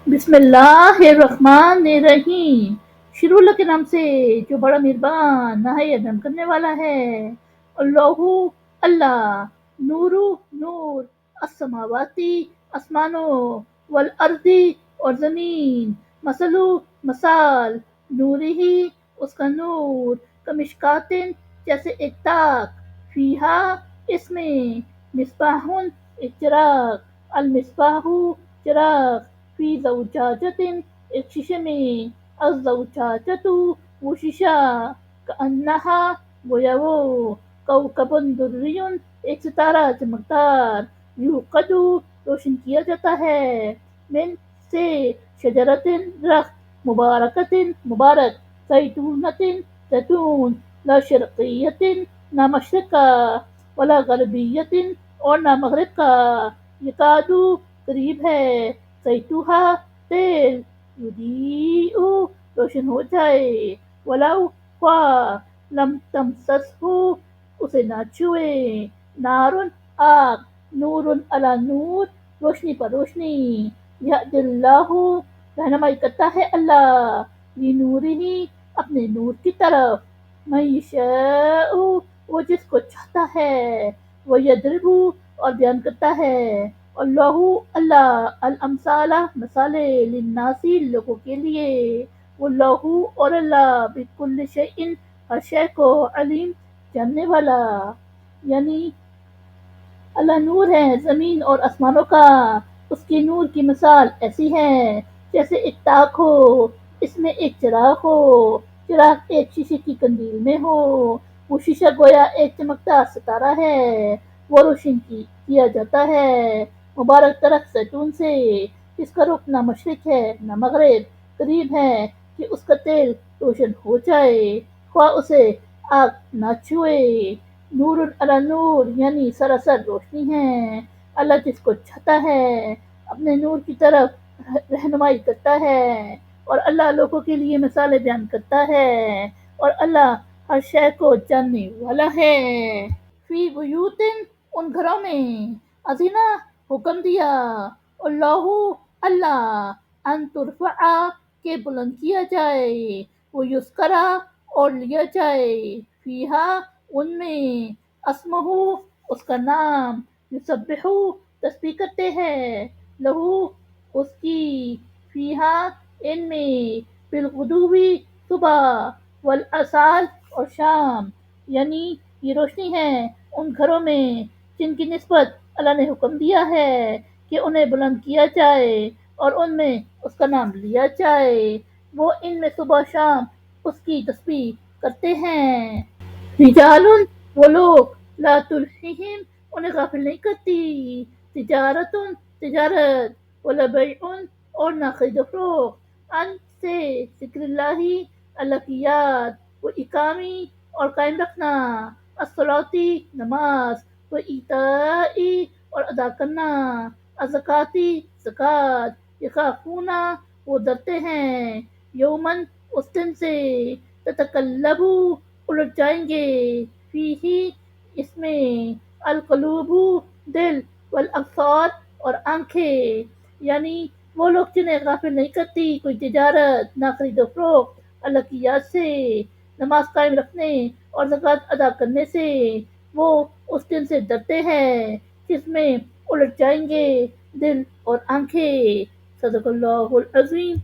बिस्मिल्लाहिर्रहमानिर्रहीम। शुरू अल्लाह के नाम से जो बड़ा मेहरबान नहायत रहम करने वाला है। अल्लाहु अल्लाह, नूरु नूर, अस्समावाती आसमानों, वल अर्दी और ज़मीन, मसलु मसाल, नूरिही उसका नूर, कमिश्कातिन जैसे एक ताक, फीहा इसमें, मिस्बाहुन एक चिराग, अल मिस्बाहु चिराग, फी ज़ौजाजतिन एक शीशे में, अज़्ज़ौजाजतु वो शीशा, कअन्नहा गोया वो, कौकबुन दुर्रियुन एक सितारा चमकदार, यूक़दु रोशन किया जाता है, मिन से शजरतिन दरख्त, मुबारकतिन मुबारक, ज़ैतूनतिन ज़ैतून, ला शर्क़िय्यतिन ना मशरिक़ का, वला ग़रबिय्यतिन और ना मग़रिब का, यकादु करीब है, ज़ैतुहा तेल, युदीउ रोशन हो जाए, वलौ ख्वा लम तमससहु उसे ना छुए, नारुन आग, नूरुन अला नूर रोशनी पर रोशनी, यहदिल्लाहु रहनुमाई करता है अल्लाह, लिनूरिही अपने नूर की तरफ, मैं यशाउ वो जिसको चाहता है, वो यदरिबु और बयान करता है, अल्लाहु अल्लाह अल अमसाला मसाले लिन्नासी लोगों के लिए, वल्लाहु और अल्लाह बिकुल्लि शैइन हर शय को अलीम जानने वाला। यानी अल्लाह नूर है ज़मीन और आसमानों का, उसके नूर की मिसाल ऐसी है जैसे एक ताक हो, इसमें एक चिराग हो, चिराग एक शीशे की कंदील में हो, वो शीशा गोया एक चमकदार सितारा है, वो रोशन किया जाता है मुबारक दरख्त ज़ैतून से, जिसका रुख ना मशरिक है ना मग़रिब, करीब है कि उसका तेल रोशन हो जाए, ख्वा उसे आग ना छुए, नूरुन अला नूर यानी सरासर रोशनी है, अल्लाह जिसको चाहता है अपने नूर की तरफ रहनुमाई करता है, और अल्लाह लोगों के लिए मिसालें बयान करता है, और अल्लाह हर शय को जानने वाला है। फी बुयूतिन उन घरों में, अज़ीना हुक्म दिया, अल्लाहु अल्लाह, अन तुरफ़अ के बुलंद किया जाए, वो युज़करा और लिया जाए, फीहा उनमें, अस्महु उसका नाम, युसब्बिहु तस्बीह करते हैं, लहू उसकी, फीहा इनमें, बिलगुदुव्वी सुबह, वल आसाल और शाम, यानी ये रोशनी है उन घरों में जिनकी निस्बत अल्लाह ने हुक्म दिया है कि उन्हें बुलंद किया जाए और उनमें उसका नाम लिया जाए, वो इनमें सुबह शाम उसकी तस्बीह करते हैं। रिजालुन वो लोग, ला तुल्हिहिम उन्हें गाफिल नहीं करती, तिजारतुन तिजारत, वला बैउन और ना खरीदो फरोख्त, अन से ज़िक्रिल्लाहि अल्लाह की याद, व इकामी और कायम रखना, अस्सलाती नमाज, व ईताई और अदा करना, अज़काती ज़कात, यखाफूना वो डरते हैं, यौमन उस दिन से, ततकल्लबु उलट जाएंगे, फीही इसमें, अलक़ुलूबु दिल, वल अब्सार और आँखें, यानी वो लोग जिन्हें गाफिल नहीं करती कोई तिजारत ना खरीदो फरोख्त अल्लाह की याद से, नमाज कायम रखने और ज़कात अदा करने से, वो उस दिन से डरते हैं जिसमें उलट जाएंगे दिल और आँखें। सदक़ल्लाहुल अज़ीम।